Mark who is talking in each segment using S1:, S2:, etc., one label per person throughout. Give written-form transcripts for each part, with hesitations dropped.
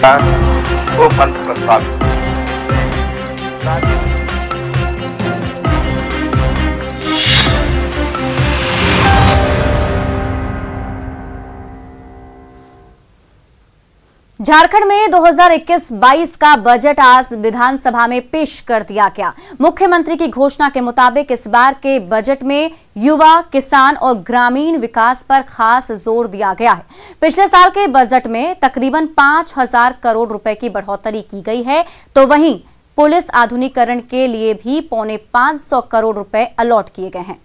S1: वो फंड प्रस्तावित।
S2: झारखंड में 2021-22 का बजट आज विधानसभा में पेश कर दिया गया। मुख्यमंत्री की घोषणा के मुताबिक इस बार के बजट में युवा, किसान और ग्रामीण विकास पर खास जोर दिया गया है। पिछले साल के बजट में तकरीबन 5,000 करोड़ रुपए की बढ़ोतरी की गई है, तो वहीं पुलिस आधुनिकीकरण के लिए भी 550 करोड़ रुपए अलॉट किए गए हैं।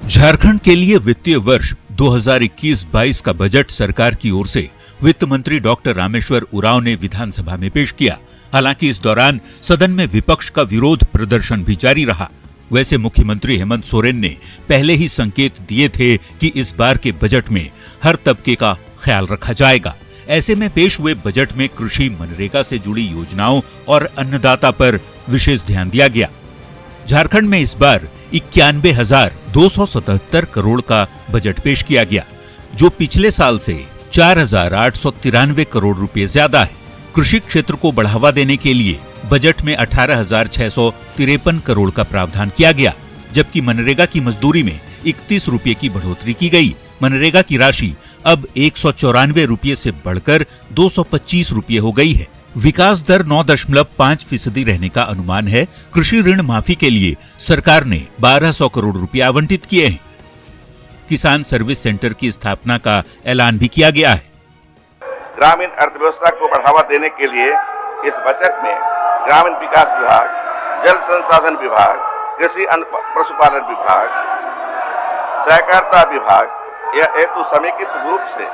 S3: झारखंड के लिए वित्तीय वर्ष 2021-22 का बजट सरकार की ओर से वित्त मंत्री डॉक्टर रामेश्वर उरांव ने विधानसभा में पेश किया। हालांकि इस दौरान सदन में विपक्ष का विरोध प्रदर्शन भी जारी रहा। वैसे मुख्यमंत्री हेमंत सोरेन ने पहले ही संकेत दिए थे कि इस बार के बजट में हर तबके का ख्याल रखा जाएगा। ऐसे में पेश हुए बजट में कृषि, मनरेगा से जुड़ी योजनाओं और अन्नदाता पर विशेष ध्यान दिया गया। झारखंड में इस बार 91,277 करोड़ का बजट पेश किया गया, जो पिछले साल से 4,893 करोड़ रुपए ज्यादा है। कृषि क्षेत्र को बढ़ावा देने के लिए बजट में 18,653 करोड़ का प्रावधान किया गया, जबकि मनरेगा की मजदूरी में 31 रुपए की बढ़ोतरी की गई। मनरेगा की राशि अब 194 रुपए से बढ़कर 225 रुपए हो गई है। विकास दर 9.5% रहने का अनुमान है। कृषि ऋण माफी के लिए सरकार ने 1,200 करोड़ रुपए आवंटित किए हैं। किसान सर्विस सेंटर की स्थापना का ऐलान भी किया गया है।
S1: ग्रामीण अर्थव्यवस्था को बढ़ावा देने के लिए इस बजट में ग्रामीण विकास विभाग, जल संसाधन विभाग, कृषि पशुपालन विभाग, सहकारिता विभाग यह हेतु समेकित रूप से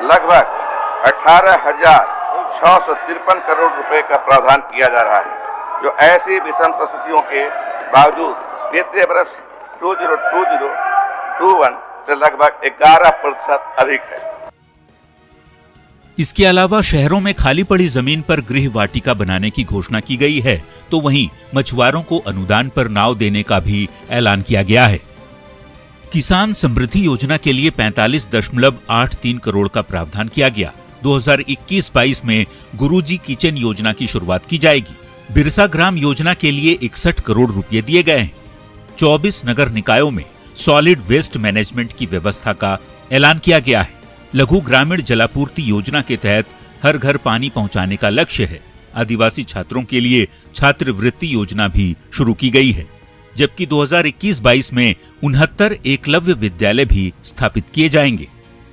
S1: लगभग 18,653 करोड़ रुपए का प्रावधान किया जा रहा है, जो ऐसी विषम परिस्थितियों के बावजूद वित्तीय वर्ष 2020-21 से लगभग 11% अधिक है।
S3: इसके अलावा शहरों में खाली पड़ी जमीन पर गृह वाटिका बनाने की घोषणा की गई है, तो वहीं मछुआरों को अनुदान पर नाव देने का भी ऐलान किया गया है। किसान समृद्धि योजना के लिए 45.83 करोड़ का प्रावधान किया गया। 2021-22 में गुरुजी किचन योजना की शुरुआत की जाएगी। बिरसा ग्राम योजना के लिए 61 करोड़ रुपए दिए गए हैं। 24 नगर निकायों में सॉलिड वेस्ट मैनेजमेंट की व्यवस्था का ऐलान किया गया है। लघु ग्रामीण जलापूर्ति योजना के तहत हर घर पानी पहुंचाने का लक्ष्य है। आदिवासी छात्रों के लिए छात्रवृत्ति योजना भी शुरू की गई है, जबकि 2021-22 में 69 एकलव्य विद्यालय भी स्थापित किए जाएंगे।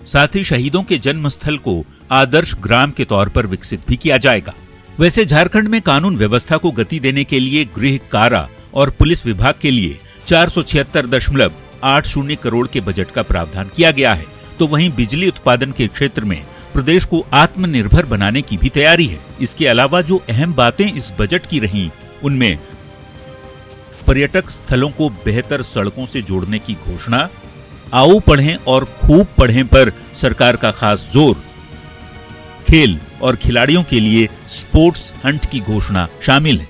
S3: साथ ही शहीदों के जन्म स्थल को आदर्श ग्राम के तौर पर विकसित भी किया जाएगा। वैसे झारखंड में कानून व्यवस्था को गति देने के लिए गृह, कारा और पुलिस विभाग के लिए 476.80 करोड़ के बजट का प्रावधान किया गया है, तो वहीं बिजली उत्पादन के क्षेत्र में प्रदेश को आत्मनिर्भर बनाने की भी तैयारी है। इसके अलावा जो अहम बातें इस बजट की रहीं, उनमें पर्यटक स्थलों को बेहतर सड़कों से जोड़ने की घोषणा, आओ पढ़ें और खूब पढ़ें पर सरकार का खास जोर, खेल और खिलाड़ियों के लिए स्पोर्ट्स हंट की घोषणा शामिल है।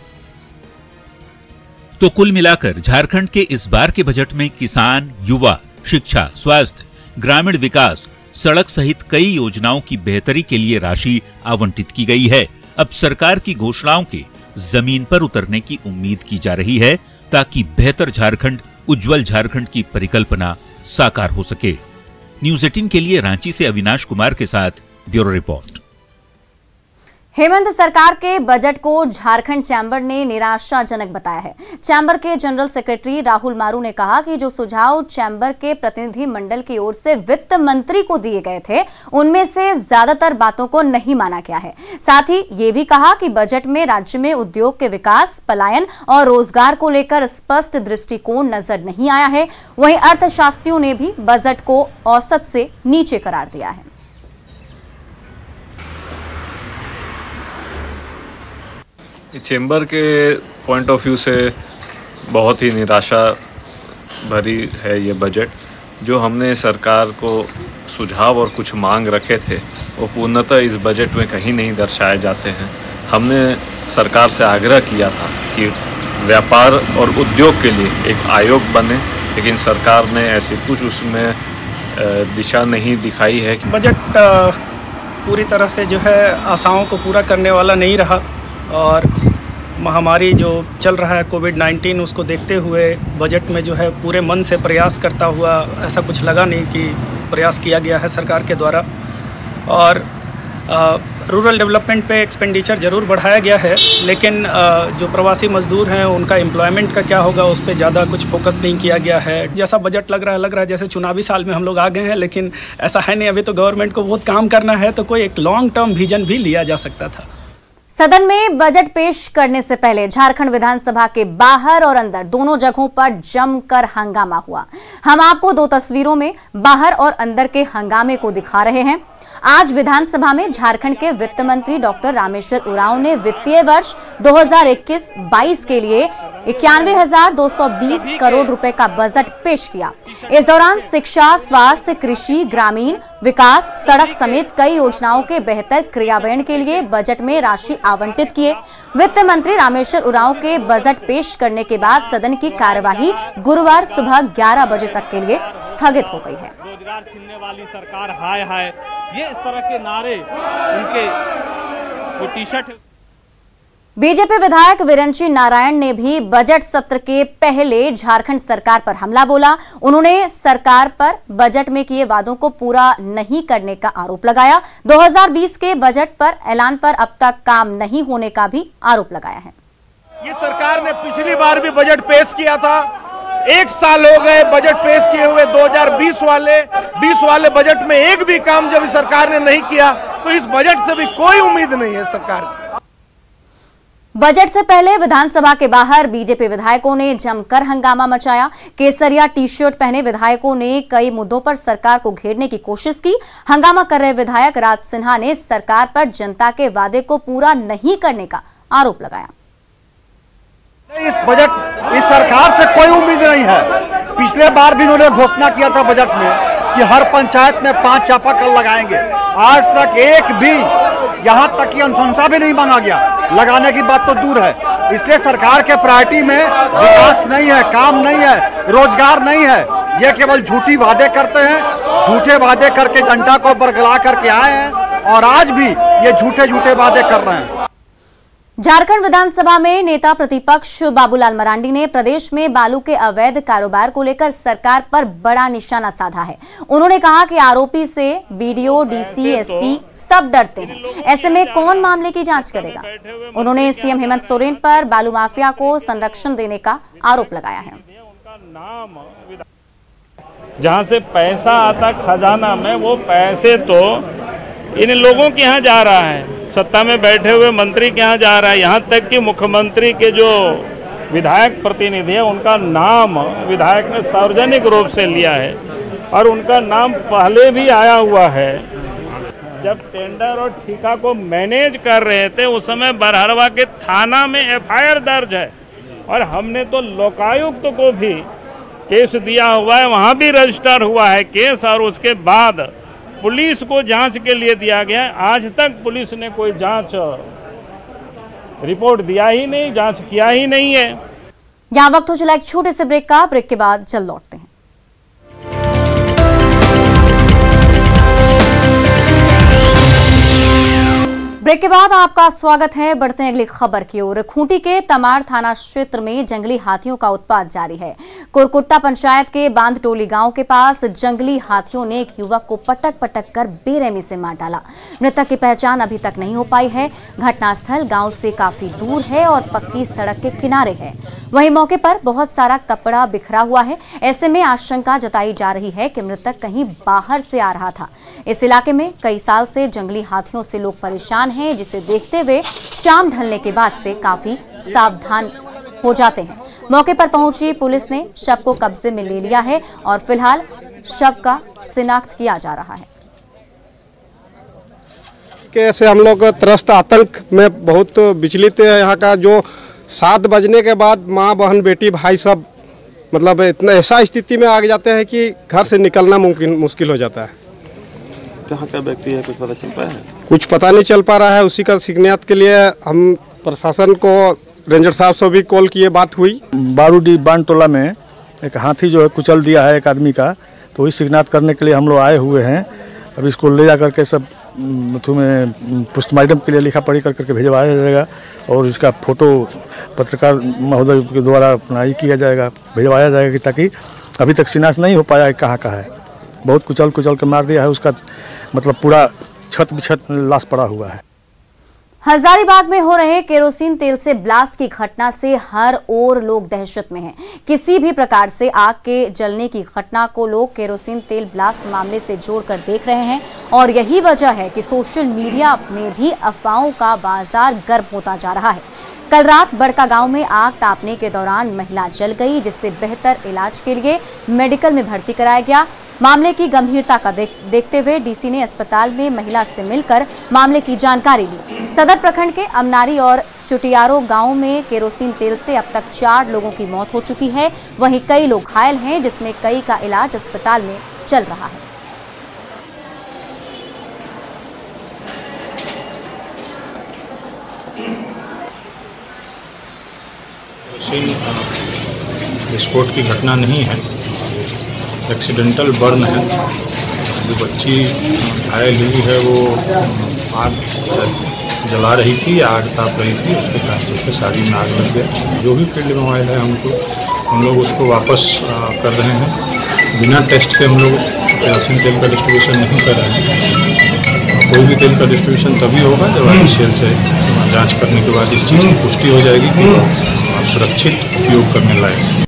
S3: तो कुल मिलाकर झारखंड के इस बार के बजट में किसान, युवा, शिक्षा, स्वास्थ्य, ग्रामीण विकास, सड़क सहित कई योजनाओं की बेहतरी के लिए राशि आवंटित की गई है। अब सरकार की घोषणाओं के जमीन पर उतरने की उम्मीद की जा रही है, ताकि बेहतर झारखंड, उज्जवल झारखंड की परिकल्पना साकार हो सके। न्यूज़ 18 के लिए रांची से अविनाश कुमार के साथ ब्यूरो रिपोर्ट।
S2: हेमंत सरकार के बजट को झारखंड चैम्बर ने निराशाजनक बताया है। चैम्बर के जनरल सेक्रेटरी राहुल मारू ने कहा कि जो सुझाव चैम्बर के प्रतिनिधि मंडल की ओर से वित्त मंत्री को दिए गए थे, उनमें से ज्यादातर बातों को नहीं माना गया है। साथ ही ये भी कहा कि बजट में राज्य में उद्योग के विकास, पलायन और रोजगार को लेकर स्पष्ट दृष्टिकोण नजर नहीं आया है। वहीं अर्थशास्त्रियों ने भी बजट को औसत से नीचे करार दिया है।
S4: चैम्बर के पॉइंट ऑफ व्यू से बहुत ही निराशा भरी है ये बजट। जो हमने सरकार को सुझाव और कुछ मांग रखे थे, वो पूर्णतः इस बजट में कहीं नहीं दर्शाए जाते हैं। हमने सरकार से आग्रह किया था कि व्यापार और उद्योग के लिए एक आयोग बने, लेकिन सरकार ने ऐसी कुछ उसमें दिशा नहीं दिखाई है।
S5: बजट पूरी तरह से जो है आशाओं को पूरा करने वाला नहीं रहा और महामारी जो चल रहा है कोविड-19 उसको देखते हुए बजट में जो है पूरे मन से प्रयास करता हुआ ऐसा कुछ लगा नहीं कि प्रयास किया गया है सरकार के द्वारा। और रूरल डेवलपमेंट पे एक्सपेंडिचर ज़रूर बढ़ाया गया है, लेकिन जो प्रवासी मजदूर हैं उनका एम्प्लॉयमेंट का क्या होगा उस पर ज़्यादा कुछ फोकस नहीं किया गया है। जैसा बजट लग रहा है जैसे चुनावी साल में हम लोग आ गए हैं, लेकिन ऐसा है नहीं। अभी तो गवर्नमेंट को बहुत काम करना है, तो कोई एक लॉन्ग टर्म विजन भी लिया जा सकता था।
S2: सदन में बजट पेश करने से पहले झारखंड विधानसभा के बाहर और अंदर दोनों जगहों पर जमकर हंगामा हुआ। हम आपको दो तस्वीरों में बाहर और अंदर के हंगामे को दिखा रहे हैं। आज विधानसभा में झारखंड के वित्त मंत्री डॉक्टर रामेश्वर उरांव ने वित्तीय वर्ष 2021-22 के लिए 91,220 करोड़ रुपए का बजट पेश किया। इस दौरान शिक्षा, स्वास्थ्य, कृषि, ग्रामीण विकास, सड़क समेत कई योजनाओं के बेहतर क्रियान्वयन के लिए बजट में राशि आवंटित किए। वित्त मंत्री रामेश्वर उरांव के बजट पेश करने के बाद सदन की कार्यवाही गुरुवार सुबह 11 बजे तक के लिए स्थगित हो गई है।
S6: रोजगार छीनने वाली सरकार, हाय हाय, ये इस तरह के नारे उनके वो टी-शर्ट।
S2: बीजेपी विधायक विरंची नारायण ने भी बजट सत्र के पहले झारखंड सरकार पर हमला बोला। उन्होंने सरकार पर बजट में किए वादों को पूरा नहीं करने का आरोप लगाया। 2020 के बजट पर ऐलान पर अब तक काम नहीं होने का भी आरोप लगाया है।
S7: ये सरकार ने पिछली बार भी बजट पेश किया था, 1 साल हो गए बजट पेश किए हुए। 2020 वाले बजट में एक भी काम जब सरकार ने नहीं किया, तो इस बजट से भी कोई उम्मीद नहीं है सरकार की।
S2: बजट से पहले विधानसभा के बाहर बीजेपी विधायकों ने जमकर हंगामा मचाया। केसरिया टी-शर्ट पहने विधायकों ने कई मुद्दों पर सरकार को घेरने की कोशिश की। हंगामा कर रहे विधायक राज सिन्हा ने सरकार पर जनता के वादे को पूरा नहीं करने का आरोप लगाया।
S8: इस सरकार से कोई उम्मीद नहीं है। पिछले बार भी उन्होंने घोषणा किया था बजट में कि हर पंचायत में 5 चापाकल लगाएंगे। आज तक एक भी, यहाँ तक कि अनुशंसा भी नहीं मांगा गया। लगाने की बात तो दूर है। इसलिए सरकार के प्रायोरिटी में विकास नहीं है, काम नहीं है, रोजगार नहीं है। ये केवल झूठी वादे करते हैं, झूठे वादे करके जनता को बरगला करके आए हैं और आज भी ये झूठे वादे कर रहे हैं।
S2: झारखंड विधानसभा में नेता प्रतिपक्ष बाबूलाल मरांडी ने प्रदेश में बालू के अवैध कारोबार को लेकर सरकार पर बड़ा निशाना साधा है। उन्होंने कहा कि आरोपी से बीडीओ, डीसी, एसपी सब डरते हैं। ऐसे में कौन मामले की जांच करेगा? उन्होंने सीएम हेमंत सोरेन पर बालू माफिया को संरक्षण देने का आरोप लगाया है।
S9: जहाँ से पैसा आता खजाना में, वो पैसे तो इन लोगों के यहाँ जा रहा है, सत्ता में बैठे हुए मंत्री के यहाँ जा रहा है। यहाँ तक कि मुख्यमंत्री के जो विधायक प्रतिनिधि है उनका नाम विधायक ने सार्वजनिक रूप से लिया है और उनका नाम पहले भी आया हुआ है। जब टेंडर और ठेका को मैनेज कर रहे थे उस समय बरहरवा के थाना में एफआईआर दर्ज है और हमने तो लोकायुक्त को भी केस दिया हुआ है, वहाँ भी रजिस्टर हुआ है केस और उसके बाद पुलिस को जांच के लिए दिया गया है। आज तक पुलिस ने कोई जांच रिपोर्ट दिया ही नहीं, जांच किया ही नहीं है।
S2: यहाँ वक्त हो चला एक छोटे से ब्रेक का। ब्रेक के बाद जल्द लौटते हैं। ब्रेक के बाद आपका स्वागत है। बढ़ते हैं अगली खबर की ओर। खूंटी के तमाड़ थाना क्षेत्र में जंगली हाथियों का उत्पात जारी है। कुरकुट्टा पंचायत के बांध टोली गांव के पास जंगली हाथियों ने एक युवक को पटक कर बेरहमी से मार डाला। मृतक की पहचान अभी तक नहीं हो पाई है। घटनास्थल गांव से काफी दूर है और पक्की सड़क के किनारे है। वहीं मौके पर बहुत सारा कपड़ा बिखरा हुआ है। ऐसे में आशंका जताई जा रही है कि मृतक कहीं बाहर से आ रहा था। इस इलाके में कई साल से जंगली हाथियों से लोग परेशान हैं, जिसे देखते हुए शाम ढलने के बाद से काफी सावधान हो जाते हैं। मौके पर पहुंची पुलिस ने शव को कब्जे में ले लिया है और फिलहाल शव का शिनाख्त किया जा रहा है।
S10: कैसे हम लोग त्रस्त आतंक में बहुत विचलित है। यहाँ का जो 7 बजने के बाद माँ, बहन, बेटी, भाई सब मतलब इतना ऐसा स्थिति में आ जाते हैं कि घर से निकलना मुश्किल हो जाता है।
S11: कहाँ का व्यक्ति है, कुछ पता चल पाया है?
S10: कुछ पता नहीं चल पा रहा है। उसी का शिकायत के लिए हम प्रशासन को, रेंजर साहब से भी कॉल किए, बात हुई।
S11: बारूडी बांध टोला में
S12: एक हाथी जो है कुचल दिया है एक आदमी का, तो वही शिकनाथ करने के लिए हम लोग आए हुए हैं। अब इसको ले जा करके सब तुम्हें पोस्टमार्टम के लिए लिखा पढ़ी करके भिजवाया जाएगा और इसका फोटो पत्रकार महोदय के द्वारा अपना ही किया जाएगा, भिजवाया जाएगा कि ताकि अभी तक शिनाख्त नहीं हो पाया है कहाँ का है। बहुत कुचल के मार दिया है, उसका मतलब पूरा छत बिछत लाश पड़ा हुआ है।
S2: हजारीबाग में हो रहे केरोसिन तेल से ब्लास्ट की घटना से हर ओर लोग दहशत में हैं। किसी भी प्रकार से आग के जलने की घटना को लोग केरोसिन तेल ब्लास्ट मामले से जोड़कर देख रहे हैं और यही वजह है कि सोशल मीडिया में भी अफवाहों का बाजार गर्म होता जा रहा है। कल रात बड़का गांव में आग तापने के दौरान महिला जल गई, जिससे बेहतर इलाज के लिए मेडिकल में भर्ती कराया गया। मामले की गंभीरता का देखते हुए डीसी ने अस्पताल में महिला से मिलकर मामले की जानकारी ली। सदर प्रखंड के अमनारी और चुटियारो गांव में केरोसिन तेल से अब तक 4 लोगों की मौत हो चुकी है, वहीं कई लोग घायल हैं, जिसमें कई का इलाज अस्पताल में चल रहा है।
S13: विस्फोट की घटना नहीं है, एक्सीडेंटल बर्न है। जो बच्ची घायल हुई है वो आग जला रही थी, आग ताप रही थी, उसके कारण से सारी में आग लग गया। जो भी फील्ड मोबाइल है हम लोग उसको वापस कर रहे हैं। बिना टेस्ट के हम लोग केरोसिन तेल का डिस्ट्रीब्यूशन नहीं कर रहे हैं। कोई भी तेल का डिस्ट्रीब्यूशन तभी होगा जब IOCL से जाँच करने के बाद इस चीज़ की पुष्टि हो जाएगी कि सुरक्षित उपयोग करने लायक।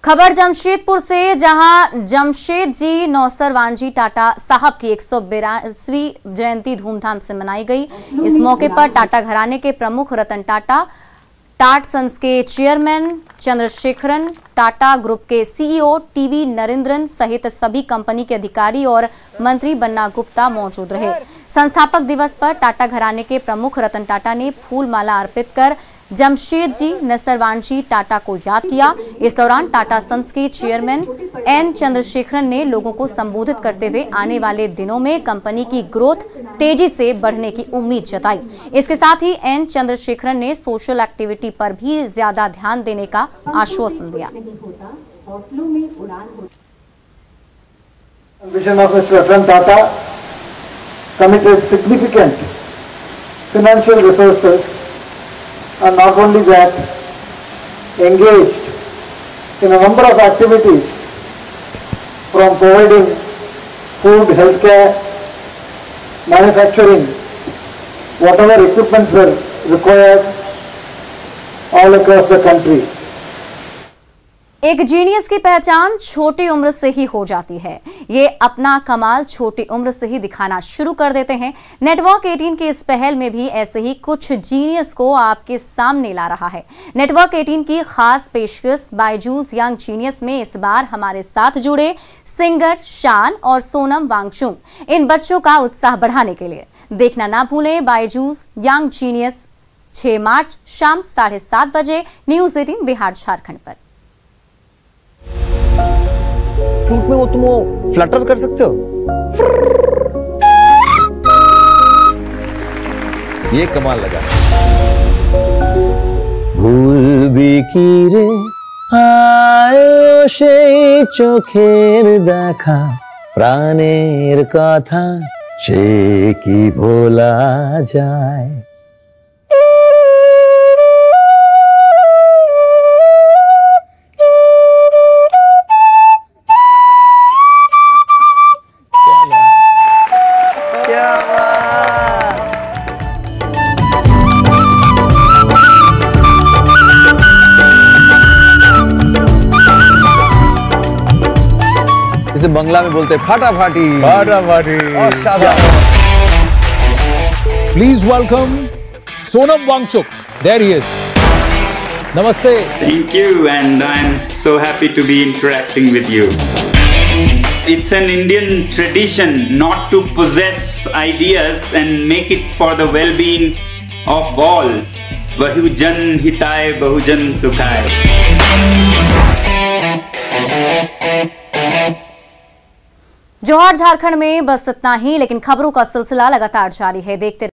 S2: खबर जमशेदपुर से, जहां जमशेद जी नौसरवानजी टाटा साहब की 182वीं जयंती धूमधाम से मनाई गई। इस मौके पर टाटा घराने के प्रमुख रतन टाटा, टाट सन्स के चेयरमैन चंद्रशेखरन, टाटा ग्रुप के CEO टीवी नरेंद्रन सहित सभी कंपनी के अधिकारी और मंत्री बन्ना गुप्ता मौजूद रहे। संस्थापक दिवस पर टाटा घराने के प्रमुख रतन टाटा ने फूल माला अर्पित कर जमशेद जी नसरवानजी टाटा को याद किया। इस दौरान टाटा सन्स के चेयरमैन N चंद्रशेखरन ने लोगों को संबोधित करते हुए आने वाले दिनों में कंपनी की ग्रोथ तेजी से बढ़ने की उम्मीद जताई। इसके साथ ही N चंद्रशेखरन ने सोशल एक्टिविटी पर भी ज्यादा ध्यान देने का आश्वासन दिया।
S14: Vision of Mr. Ratan Tata committed significant financial resources, and not only that, engaged in a number of activities from providing food, healthcare, manufacturing, whatever equipments were required all across the country.
S2: एक genius की पहचान छोटी उम्र से ही हो जाती है। ये अपना कमाल छोटी उम्र से ही दिखाना शुरू कर देते हैं। नेटवर्क 18 की इस पहल में भी ऐसे ही कुछ जीनियस को आपके सामने ला रहा है। नेटवर्क 18 की खास पेशकश बायजूस यंग जीनियस में इस बार हमारे साथ जुड़े सिंगर शान और सोनम वांगचुक। इन बच्चों का उत्साह बढ़ाने के लिए देखना ना भूलें बायजूस यंग जीनियस 6 मार्च शाम 7:30 बजे न्यूज़ 18 बिहार झारखंड पर।
S15: फ्लूट में वो तुम फ्लटर कर सकते हो, ये कमाल लगा। भूल भी की रे आयो সেই চোখের দেখা প্রাণের কথা সে কি ভোলা যায়। बंगला में बोलते फाटाफाटी फाटाफाटी।
S16: Please welcome Sonam Wangchuk. There he is. Namaste.
S17: Thank you, and I'm so happy to be interacting with you. It's an Indian tradition not to possess ideas and make it for the well-being of all. Bahujan Hitai Bahujan Sukhai.
S2: जौहर झारखंड में बस इतना ही, लेकिन खबरों का सिलसिला लगातार जारी है। देखते